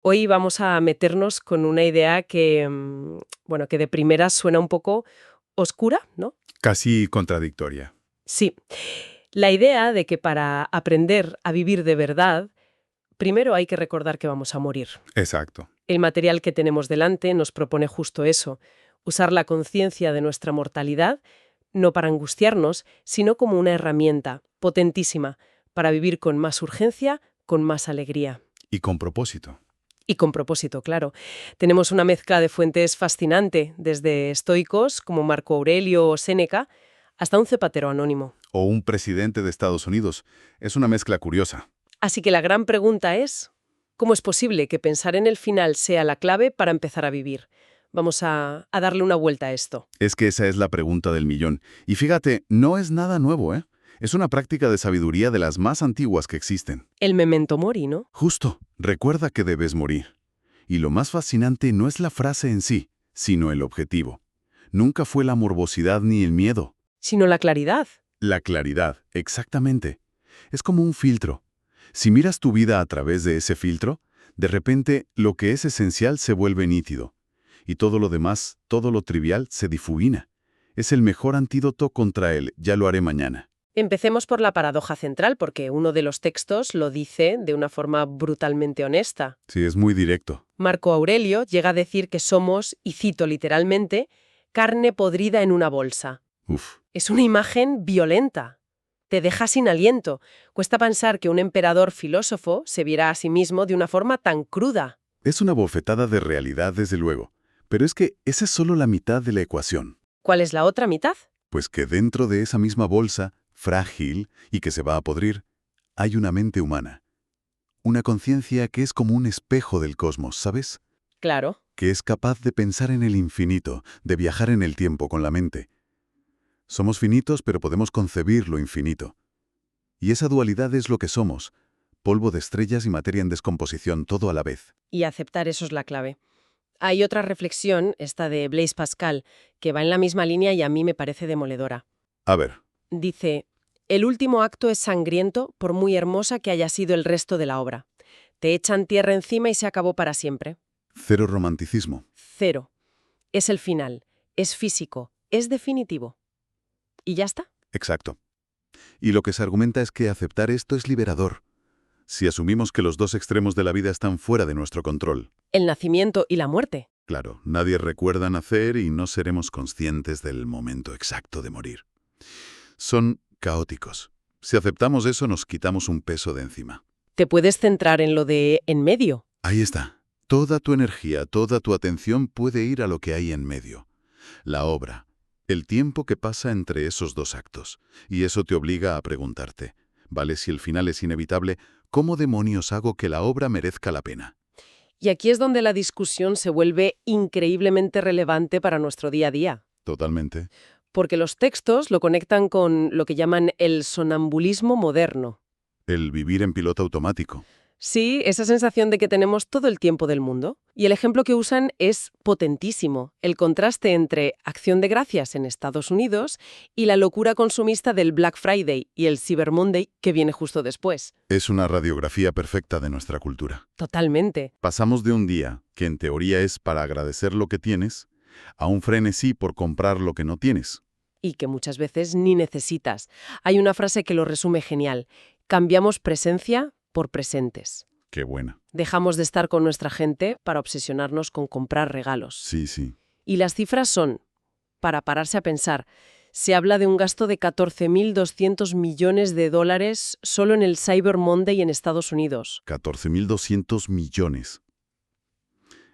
Hoy vamos a meternos con una idea que, bueno, que de primera suena un poco oscura, ¿no? Casi contradictoria. Sí. La idea de que para aprender a vivir de verdad, primero hay que recordar que vamos a morir. Exacto. El material que tenemos delante nos propone justo eso, usar la conciencia de nuestra mortalidad, no para angustiarnos, sino como una herramienta potentísima para vivir con más urgencia, con más alegría. Y con propósito. Y con propósito, claro. Tenemos una mezcla de fuentes fascinante, desde estoicos como Marco Aurelio o Séneca, hasta un cepatero anónimo. O un presidente de Estados Unidos. Es una mezcla curiosa. Así que la gran pregunta es, ¿cómo es posible que pensar en el final sea la clave para empezar a vivir? Vamos a darle una vuelta a esto. Es que esa es la pregunta del millón. Y fíjate, no es nada nuevo, ¿eh? Es una práctica de sabiduría de las más antiguas que existen. El memento mori, ¿no? Justo, recuerda que debes morir. Y lo más fascinante no es la frase en sí, sino el objetivo. Nunca fue la morbosidad ni el miedo. Sino la claridad. La claridad, exactamente. Es como un filtro. Si miras tu vida a través de ese filtro, de repente lo que es esencial se vuelve nítido. Y todo lo demás, todo lo trivial, se difumina. Es el mejor antídoto contra el «ya lo haré mañana». Empecemos por la paradoja central, porque uno de los textos lo dice de una forma brutalmente honesta. Sí, es muy directo. Marco Aurelio llega a decir que somos, y cito literalmente, carne podrida en una bolsa. Uf, Es una imagen violenta. Te deja sin aliento. Cuesta pensar que un emperador filósofo se viera a sí mismo de una forma tan cruda. es una bofetada de realidad, desde luego. Pero es que esa es solo la mitad de la ecuación. ¿Cuál es la otra mitad? Pues que dentro de esa misma bolsa, frágil y que se va a podrir, hay una mente humana. Una conciencia que es como un espejo del cosmos, ¿sabes? Claro. Que es capaz de pensar en el infinito, de viajar en el tiempo con la mente. Somos finitos, pero podemos concebir lo infinito. Y esa dualidad es lo que somos, polvo de estrellas y materia en descomposición, todo a la vez. Y aceptar eso es la clave. Hay otra reflexión, esta de Blaise Pascal, que va en la misma línea y a mí me parece demoledora. A ver, Dice, el último acto es sangriento por muy hermosa que haya sido el resto de la obra. Te echan tierra encima y se acabó para siempre. cero romanticismo. Cero. Es el final. Es físico. Es definitivo. ¿Y ya está? Exacto. Y lo que se argumenta es que aceptar esto es liberador. Si asumimos que los dos extremos de la vida están fuera de nuestro control. El nacimiento y la muerte. Claro, nadie recuerda nacer y no seremos conscientes del momento exacto de morir. Son caóticos. Si aceptamos eso, nos quitamos un peso de encima. Te puedes centrar en lo de en medio. Ahí está. Toda tu energía, toda tu atención puede ir a lo que hay en medio. La obra. El tiempo que pasa entre esos dos actos. Y eso te obliga a preguntarte, ¿vale? Si el final es inevitable, ¿cómo demonios hago que la obra merezca la pena? Y aquí es donde la discusión se vuelve increíblemente relevante para nuestro día a día. Totalmente. Porque los textos lo conectan con lo que llaman el sonambulismo moderno. El vivir en piloto automático. Sí, esa sensación de que tenemos todo el tiempo del mundo. Y el ejemplo que usan es potentísimo. El contraste entre Acción de Gracias en Estados Unidos y la locura consumista del Black Friday y el Cyber Monday que viene justo después. Es una radiografía perfecta de nuestra cultura. Totalmente. Pasamos de un día, que en teoría es para agradecer lo que tienes, a un frenesí por comprar lo que no tienes. Y que muchas veces ni necesitas. Hay una frase que lo resume genial. Cambiamos presencia por presentes. Qué buena. Dejamos de estar con nuestra gente para obsesionarnos con comprar regalos. Sí, sí. Y las cifras son, para pararse a pensar, se habla de un gasto de 14.200 millones de dólares solo en el Cyber Monday en Estados Unidos. 14.200 millones.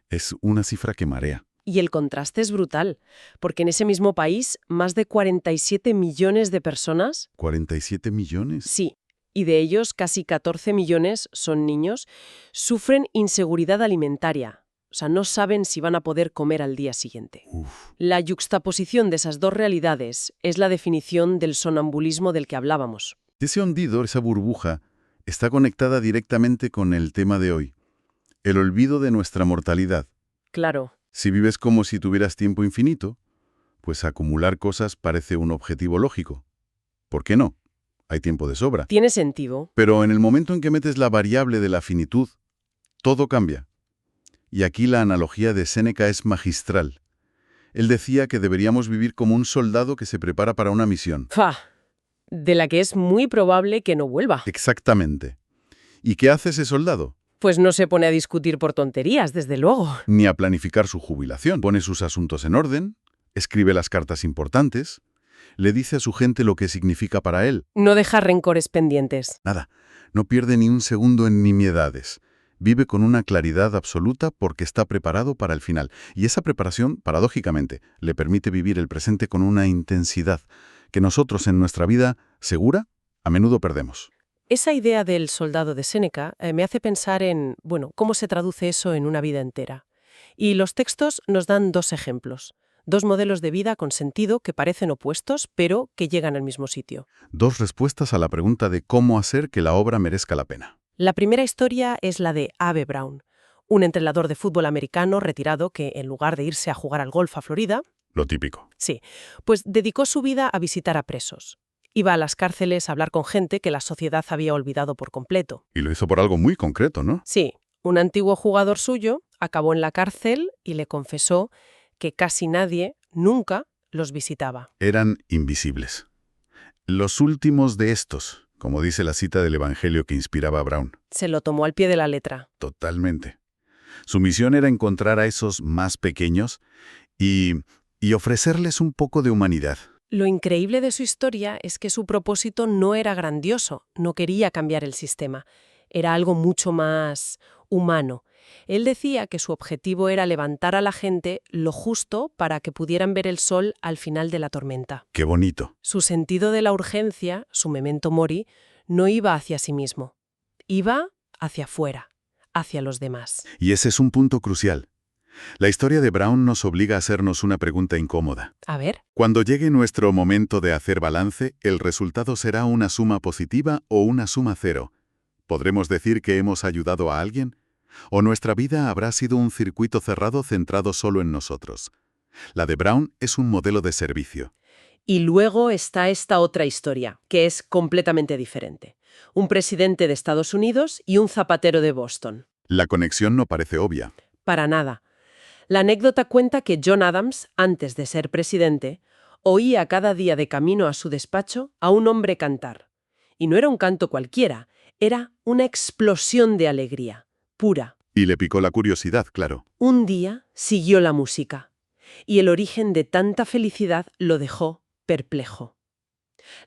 Es una cifra que marea. Y el contraste es brutal, porque en ese mismo país, más de 47 millones de personas, ¿47 millones? sí, y de ellos casi 14 millones son niños, sufren inseguridad alimentaria. O sea, no saben si van a poder comer al día siguiente. Uf, La yuxtaposición de esas dos realidades es la definición del sonambulismo del que hablábamos. ese hundido, esa burbuja, está conectada directamente con el tema de hoy. El olvido de nuestra mortalidad. Claro, Si vives como si tuvieras tiempo infinito, pues acumular cosas parece un objetivo lógico. ¿Por qué no? Hay tiempo de sobra. tiene sentido. Pero en el momento en que metes la variable de la finitud, todo cambia. Y aquí la analogía de Séneca es magistral. Él decía que deberíamos vivir como un soldado que se prepara para una misión. ¡Fa! De la que es muy probable que no vuelva. Exactamente. ¿Y qué hace ese soldado? Pues no se pone a discutir por tonterías, desde luego. Ni a planificar su jubilación. Pone sus asuntos en orden, escribe las cartas importantes, le dice a su gente lo que significa para él. No deja rencores pendientes. Nada, no pierde ni un segundo en nimiedades. Vive con una claridad absoluta porque está preparado para el final. Y esa preparación, paradójicamente, le permite vivir el presente con una intensidad que nosotros en nuestra vida segura a menudo perdemos. Esa idea del soldado de Séneca me hace pensar en, cómo se traduce eso en una vida entera. Y los textos nos dan dos ejemplos. Dos modelos de vida con sentido que parecen opuestos, pero que llegan al mismo sitio. Dos respuestas a la pregunta de cómo hacer que la obra merezca la pena. La primera historia es la de Abe Brown, un entrenador de fútbol americano retirado que, en lugar de irse a jugar al golf a Florida, Lo típico. sí, pues dedicó su vida a visitar a presos. Iba a las cárceles a hablar con gente que la sociedad había olvidado por completo. Y lo hizo por algo muy concreto, ¿no? Sí, un antiguo jugador suyo acabó en la cárcel y le confesó que casi nadie, nunca, los visitaba. Eran invisibles. Los últimos de estos, como dice la cita del Evangelio que inspiraba a Brown. Se lo tomó al pie de la letra. Totalmente. Su misión era encontrar a esos más pequeños y ofrecerles un poco de humanidad. Lo increíble de su historia es que su propósito no era grandioso, no quería cambiar el sistema. Era algo mucho más humano. Él decía que su objetivo era levantar a la gente lo justo para que pudieran ver el sol al final de la tormenta. ¡Qué bonito! Su sentido de la urgencia, su memento mori, no iba hacia sí mismo. Iba hacia afuera, hacia los demás. Y ese es un punto crucial. La historia de Brown nos obliga a hacernos una pregunta incómoda. A ver. Cuando llegue nuestro momento de hacer balance, ¿el resultado será una suma positiva o una suma cero? ¿Podremos decir que hemos ayudado a alguien? ¿O nuestra vida habrá sido un circuito cerrado centrado solo en nosotros? La de Brown es un modelo de servicio. Y luego está esta otra historia, que es completamente diferente. Un presidente de Estados Unidos y un zapatero de Boston. La conexión no parece obvia. Para nada. La anécdota cuenta que John Adams, antes de ser presidente, oía cada día de camino a su despacho a un hombre cantar. Y no era un canto cualquiera, era una explosión de alegría, pura. Y le picó la curiosidad, claro. Un día siguió la música, y el origen de tanta felicidad lo dejó perplejo.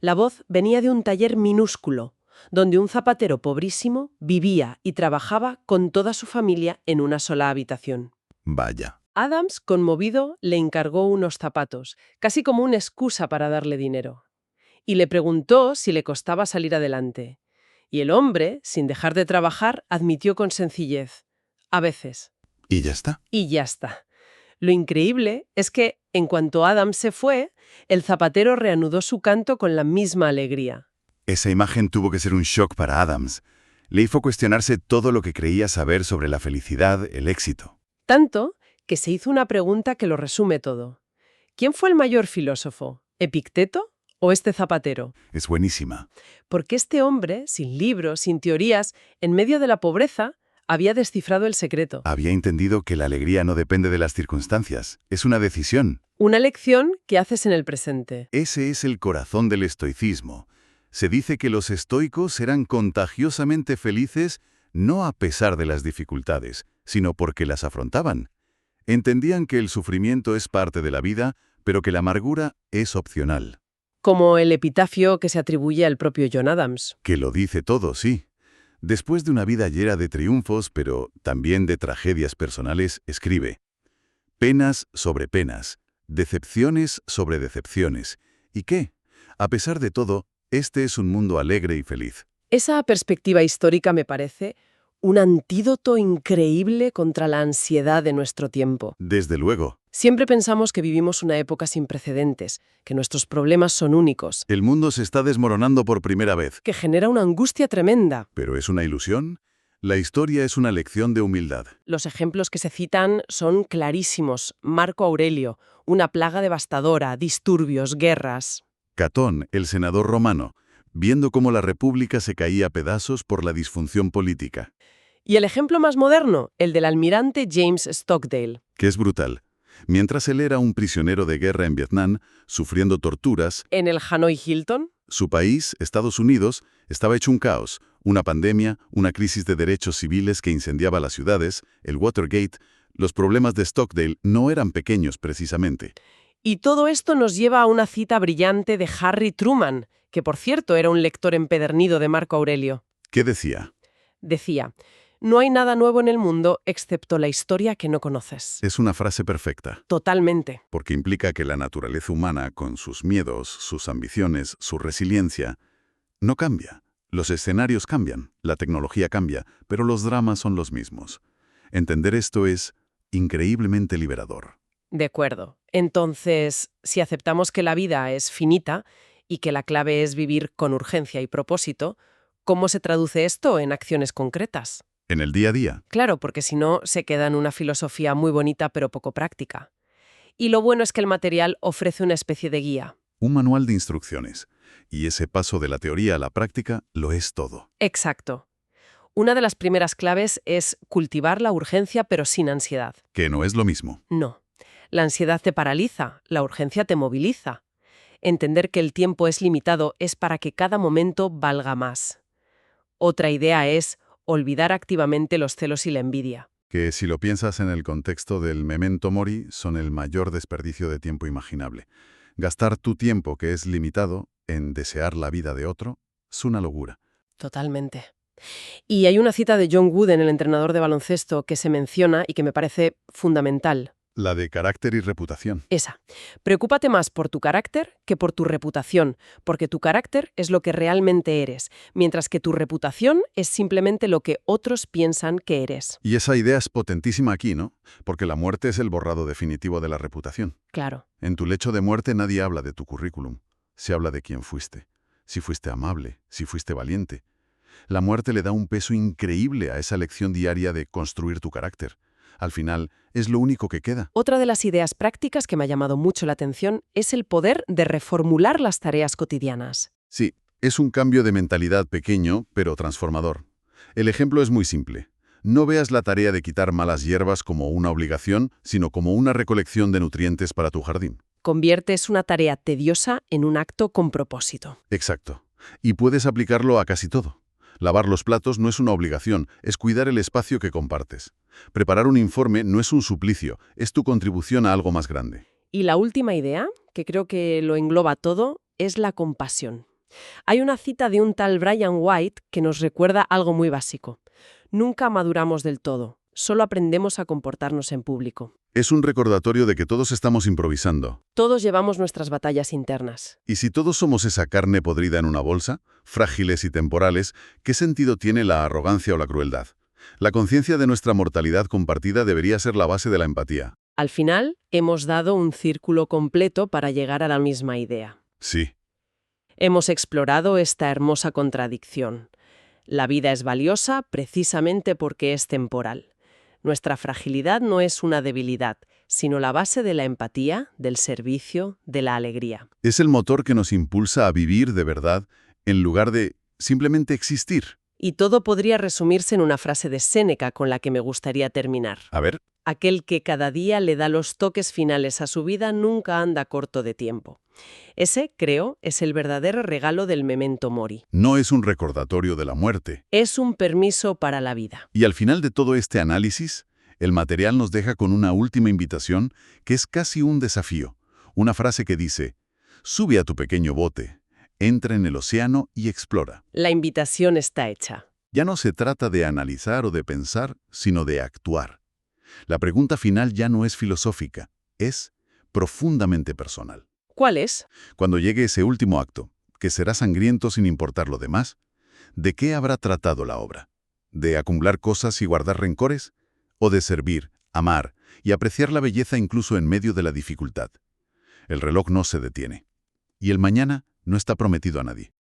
La voz venía de un taller minúsculo, donde un zapatero pobrísimo vivía y trabajaba con toda su familia en una sola habitación. Vaya. Adams, conmovido, le encargó unos zapatos, casi como una excusa para darle dinero. Y le preguntó si le costaba salir adelante. Y el hombre, sin dejar de trabajar, admitió con sencillez: a veces. ¿Y ya está? Y ya está. Lo increíble es que, en cuanto Adams se fue, el zapatero reanudó su canto con la misma alegría. Esa imagen tuvo que ser un shock para Adams. Le hizo cuestionarse todo lo que creía saber sobre la felicidad, el éxito. Tanto que se hizo una pregunta que lo resume todo. ¿Quién fue el mayor filósofo? ¿Epicteto o este zapatero? Es buenísima. Porque este hombre, sin libros, sin teorías, en medio de la pobreza, había descifrado el secreto. Había entendido que la alegría no depende de las circunstancias. Es una decisión. Una lección que haces en el presente. Ese es el corazón del estoicismo. Se dice que los estoicos eran contagiosamente felices no a pesar de las dificultades, sino porque las afrontaban. Entendían que el sufrimiento es parte de la vida, pero que la amargura es opcional. Como el epitafio que se atribuye al propio John Adams. Que lo dice todo, sí. Después de una vida llena de triunfos, pero también de tragedias personales, escribe: penas sobre penas, decepciones sobre decepciones. ¿Y qué? A pesar de todo, este es un mundo alegre y feliz. Esa perspectiva histórica me parece un antídoto increíble contra la ansiedad de nuestro tiempo. Desde luego. Siempre pensamos que vivimos una época sin precedentes, que nuestros problemas son únicos, El mundo se está desmoronando por primera vez. que genera una angustia tremenda. ¿Pero es una ilusión? La historia es una lección de humildad. Los ejemplos que se citan son clarísimos. Marco Aurelio, una plaga devastadora, disturbios, guerras. Catón, el senador romano, viendo cómo la república se caía a pedazos por la disfunción política. Y el ejemplo más moderno, el del almirante James Stockdale. Que es brutal. Mientras él era un prisionero de guerra en Vietnam, sufriendo torturas, En el Hanoi Hilton, su país, Estados Unidos, estaba hecho un caos. Una pandemia, una crisis de derechos civiles que incendiaba las ciudades, el Watergate. Los problemas de Stockdale no eran pequeños precisamente. y todo esto nos lleva a una cita brillante de Harry Truman, que por cierto era un lector empedernido de Marco Aurelio. ¿Qué decía? Decía, no hay nada nuevo en el mundo excepto la historia que no conoces. Es una frase perfecta, Totalmente. porque implica que la naturaleza humana, con sus miedos, sus ambiciones, su resiliencia, no cambia. Los escenarios cambian, la tecnología cambia, pero los dramas son los mismos. Entender esto es increíblemente liberador. De acuerdo. Entonces, si aceptamos que la vida es finita y que la clave es vivir con urgencia y propósito, ¿cómo se traduce esto en acciones concretas? En el día a día, Claro, porque si no, se queda en una filosofía muy bonita pero poco práctica. Y lo bueno es que el material ofrece una especie de guía. un manual de instrucciones. Y ese paso de la teoría a la práctica lo es todo. Exacto. Una de las primeras claves es cultivar la urgencia pero sin ansiedad. Que no es lo mismo. No. La ansiedad te paraliza, la urgencia te moviliza. Entender que el tiempo es limitado es para que cada momento valga más. Otra idea es olvidar activamente los celos y la envidia. Que si lo piensas en el contexto del memento mori, son el mayor desperdicio de tiempo imaginable. Gastar tu tiempo, que es limitado, en desear la vida de otro, es una locura. Totalmente. Y hay una cita de John Wooden, el entrenador de baloncesto, que se menciona y que me parece fundamental. La de carácter y reputación. Esa. Preocúpate más por tu carácter que por tu reputación, porque tu carácter es lo que realmente eres, mientras que tu reputación es simplemente lo que otros piensan que eres. Y esa idea es potentísima aquí, ¿no? Porque la muerte es el borrado definitivo de la reputación. Claro. En tu lecho de muerte nadie habla de tu currículum. Se habla de quién fuiste. Si fuiste amable, si fuiste valiente. La muerte le da un peso increíble a esa lección diaria de construir tu carácter. Al final, es lo único que queda. Otra de las ideas prácticas que me ha llamado mucho la atención es el poder de reformular las tareas cotidianas. Sí, es un cambio de mentalidad pequeño, pero transformador. El ejemplo es muy simple. No veas la tarea de quitar malas hierbas como una obligación, sino como una recolección de nutrientes para tu jardín. Conviertes una tarea tediosa en un acto con propósito. Exacto. Y puedes aplicarlo a casi todo. Lavar los platos no es una obligación, es cuidar el espacio que compartes. Preparar un informe no es un suplicio, es tu contribución a algo más grande. Y la última idea, que creo que lo engloba todo, es la compasión. Hay una cita de un tal Brian White que nos recuerda algo muy básico. Nunca maduramos del todo, solo aprendemos a comportarnos en público. Es un recordatorio de que todos estamos improvisando. Todos llevamos nuestras batallas internas. Y si todos somos esa carne podrida en una bolsa, frágiles y temporales, ¿qué sentido tiene la arrogancia o la crueldad? La conciencia de nuestra mortalidad compartida debería ser la base de la empatía. Al final, hemos dado un círculo completo para llegar a la misma idea. Sí, Hemos explorado esta hermosa contradicción. La vida es valiosa precisamente porque es temporal. Nuestra fragilidad no es una debilidad, sino la base de la empatía, del servicio, de la alegría. es el motor que nos impulsa a vivir de verdad en lugar de simplemente existir. Y todo podría resumirse en una frase de Séneca con la que me gustaría terminar. A ver, Aquel que cada día le da los toques finales a su vida nunca anda corto de tiempo. Ese, creo, es el verdadero regalo del memento mori. no es un recordatorio de la muerte. Es un permiso para la vida. Y al final de todo este análisis, el material nos deja con una última invitación que es casi un desafío. Una frase que dice, sube a tu pequeño bote, entra en el océano y explora. La invitación está hecha. Ya no se trata de analizar o de pensar, sino de actuar. La pregunta final ya no es filosófica, es profundamente personal. ¿Cuál es? Cuando llegue ese último acto, que será sangriento sin importar lo demás, ¿de qué habrá tratado la obra? ¿De acumular cosas y guardar rencores? ¿O de servir, amar y apreciar la belleza incluso en medio de la dificultad? El reloj no se detiene. Y el mañana no está prometido a nadie.